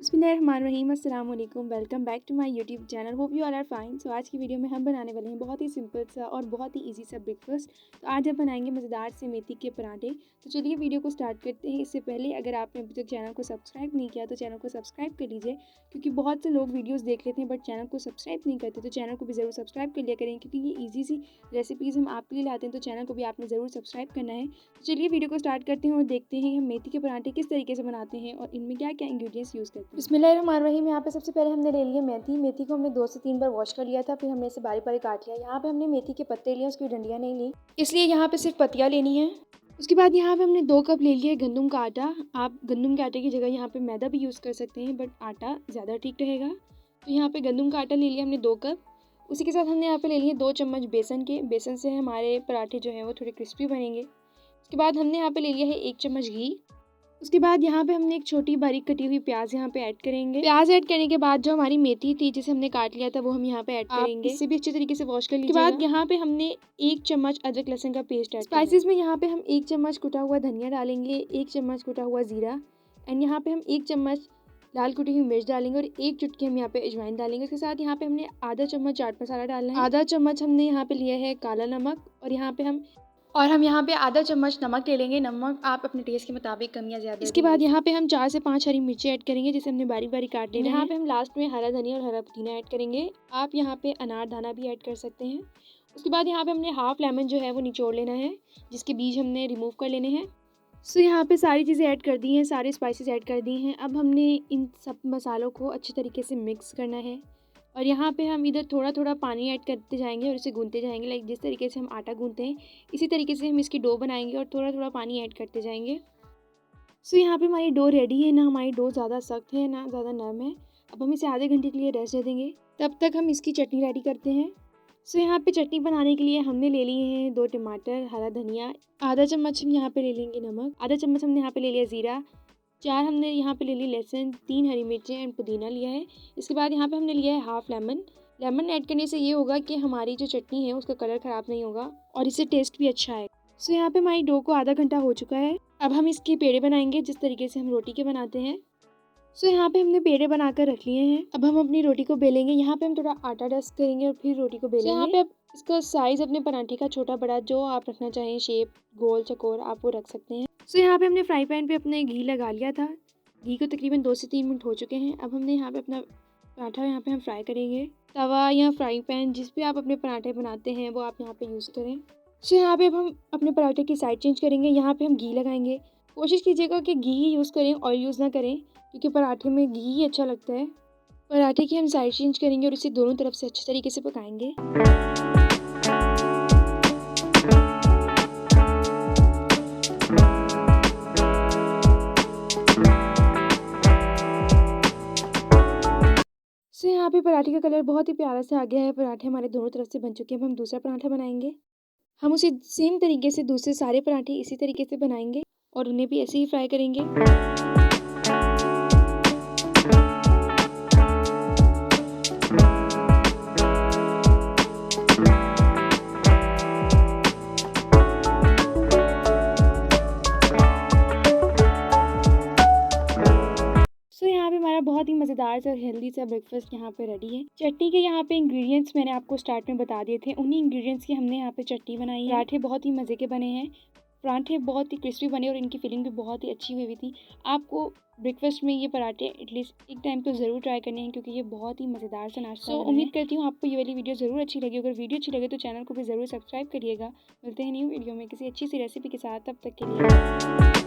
बिस्मिल्लाहिर्रहमानिर्रहीम, अस्सलाम वालेकुम। Welcome back to my YouTube channel. Hope you all are fine. So आज की वीडियो में हम बनाने वाले हैं बहुत ही सिंपल सा और बहुत ही इजी सा ब्रेकफास्ट। तो आज हम बनाएंगे मज़ेदार से मेथी के पराठे। तो चलिए वीडियो को स्टार्ट करते हैं। इससे पहले अगर आपने अभी तक चैनल को सब्सक्राइब नहीं किया तो चैनल को सब्सक्राइब कर लीजिए, क्योंकि बहुत से लोग वीडियोज़ देख लेते हैं बट चैनल को सब्सक्राइब नहीं करते। तो चैनल को भी ज़रूर सब्सक्राइब कर लिया करें, क्योंकि ये ईजी सी रेसिपीज़ हम आपके लिए लाते हैं। तो चैनल को भी आपने ज़रूर सब्सक्राइब करना है। तो चलिए वीडियो को स्टार्ट करते हैं और देखते हैं हम मेथी के पराठे किस तरीके से बनाते हैं और इनमें क्या क्या इंग्रेडिएंट्स यूज़ करते हैं। बिस्मिल्लाहिर्रहमानिर्रहीम। यहाँ पे सबसे पहले हमने ले लिया मेथी को हमने 2 से 3 बार वॉश कर लिया था, फिर हमने इसे बारीक बारीक काट लिया। यहाँ पे हमने मेथी के पत्ते लिए, उसकी डंडियाँ नहीं ली, इसलिए यहाँ पे सिर्फ पत्तियाँ लेनी है। उसके बाद यहाँ पे हमने 2 कप ले लिया गंदम का आटा। आप गंदम के आटे की जगह यहाँ पे मैदा भी यूज़ कर सकते हैं, बट आटा ज़्यादा ठीक रहेगा। तो यहाँ पे गंदम का आटा ले लिया हमने 2 कप। उसी के साथ हमने यहाँ पे ले लिए 2 चम्मच बेसन से हमारे पराठे जो हैं वो थोड़े क्रिस्पी बनेंगे। उसके बाद हमने यहाँ पे ले लिया है 1 चम्मच घी। उसके बाद यहाँ पे हमने एक छोटी बारीक कटी हुई प्याज यहाँ पे ऐड करेंगे। प्याज ऐड करने के बाद जो हमारी मेथी थी जिसे हमने काट लिया था वो हम यहाँ पे ऐड करेंगे। इससे भी अच्छे तरीके से वॉश कर लीजिएगा। उसके बाद यहाँ पे हमने 1 चम्मच अदरक लहसुन का पेस्ट ऐड। स्पाइसेस में यहाँ पे हम 1 चम्मच कुटा हुआ धनिया डालेंगे, 1 चम्मच कुटा हुआ जीरा, एंड यहाँ पे हम 1 चम्मच लाल कुटी हुई मिर्च डालेंगे और 1 चुटकी हम यहाँ पे अजवाइन डालेंगे। उसके साथ यहाँ पे हमने आधा चम्मच चाट मसाला डालना है, आधा चम्मच हमने यहाँ पे लिया है काला नमक, और हम यहाँ पे आधा चम्मच नमक ले लेंगे। नमक आप अपने टेस्ट के मुताबिक कम या ज़्यादा। इसके बाद यहाँ पे हम 4 से 5 हरी मिर्ची ऐड करेंगे, जिसे हमने बारीक बारीक काट लेना है। यहाँ पे हम लास्ट में हरा धनिया और हरा पुदीना ऐड करेंगे। आप यहाँ पे अनार दाना भी ऐड कर सकते हैं। उसके बाद यहाँ पे हमने हाफ लेमन जो है वो निचोड़ लेना है, जिसके बीज हमने रिमूव कर लेने हैं। सो यहाँ पे सारी चीज़ें ऐड कर दी हैं, सारे स्पाइसेस ऐड कर दिए हैं। अब हमने इन सब मसालों को अच्छे तरीके से मिक्स करना है, और यहाँ पे हम इधर थोड़ा थोड़ा पानी ऐड करते जाएंगे और इसे गूंथते जाएंगे। लाइक जिस तरीके से हम आटा गूंथते हैं इसी तरीके से हम इसकी डो बनाएंगे और थोड़ा थोड़ा पानी ऐड करते जाएंगे। सो यहाँ पे हमारी डो रेडी है। ना हमारी डो ज़्यादा सख्त है ना ज़्यादा नरम है। अब हम इसे आधे घंटे के लिए रेस्ट दे देंगे, तब तक हम इसकी चटनी रेडी करते हैं। सो यहाँ पे चटनी बनाने के लिए हमने ले लिए हैं 2 टमाटर, हरा धनिया, आधा चम्मच हम यहाँ पे ले लेंगे नमक, आधा चम्मच हमने यहाँ पे ले लिया ज़ीरा, 4 हमने यहाँ पे ले ली लहसुन, 3 हरी मिर्चें एंड पुदीना लिया है। इसके बाद यहाँ पे हमने लिया है हाफ लेमन ऐड करने से ये होगा कि हमारी जो चटनी है उसका कलर ख़राब नहीं होगा और इससे टेस्ट भी अच्छा है। सो यहाँ पे हमारी डो को आधा घंटा हो चुका है। अब हम इसके पेड़े बनाएंगे जिस तरीके से हम रोटी के बनाते हैं। सो यहाँ पे हमने पेड़े बनाकर रख लिए हैं। अब हम अपनी रोटी को बेलेंगे। यहाँ पे हम थोड़ा आटा डस्ट करेंगे और फिर रोटी को बेलेंगे। यहाँ पे आप इसका साइज़ अपने पराठे का छोटा बड़ा जो आप रखना चाहें, शेप गोल चकोर, आप वो रख सकते हैं। सो यहाँ पे हमने फ्राई पैन पे अपने घी लगा लिया था। घी को तकरीबन 2 से 3 मिनट हो चुके हैं। अब हमने यहाँ पे अपना पराठा यहाँ पे हम फ्राई करेंगे। तवा या फ्राई पैन जिस पे आप अपने पराठे बनाते हैं वो आप यहाँ पे यूज़ करें। सो यहाँ पे अब हम अपने पराठे की साइड चेंज करेंगे। यहाँ पे हम घी लगाएंगे। कोशिश कीजिएगा कि घी ही यूज़ करें, ऑयल यूज़ ना करें, क्योंकि पराठे में घी ही अच्छा लगता है। पराठे की हम साइड चेंज करेंगे और इसे दोनों तरफ से अच्छे तरीके से पकाएंगे। सो यहाँ पे पराठे का कलर बहुत ही प्यारा से आ गया है। पराठे हमारे दोनों तरफ से बन चुके हैं। अब हम दूसरा पराठा बनाएंगे। हम उसे सेम तरीके से दूसरे सारे पराठे इसी तरीके से बनाएंगे और उन्हें भी ऐसे ही फ्राई करेंगे। यहाँ पे हमारा बहुत ही मज़ेदार सा और हेल्दी सा ब्रेकफास्ट यहाँ पे रेडी है। चटनी के यहाँ पे इंग्रेडिएंट्स मैंने आपको स्टार्ट में बता दिए थे। उन्हीं इंग्रेडिएंट्स की हमने यहाँ पे चटनी बनाई है। पराठे बहुत ही मज़े के बने हैं। पराठे बहुत ही क्रिस्पी बने और इनकी फिलिंग भी बहुत ही अच्छी हुई थी। आपको ब्रेकफास्ट में ये पराठे एटलीस्ट एक टाइम तो ज़रूर ट्राई करने हैं, क्योंकि ये बहुत ही मज़ेदार सा नाश्ता है। उम्मीद करती हूँ आपको ये वाली वीडियो ज़रूर अच्छी लगी। अगर वीडियो अच्छी लगे तो चैनल को भी ज़रूर सब्सक्राइब करिएगा। मिलते हैं न्यू वीडियो में किसी अच्छी सी रेसिपी के साथ। तब तक के लिए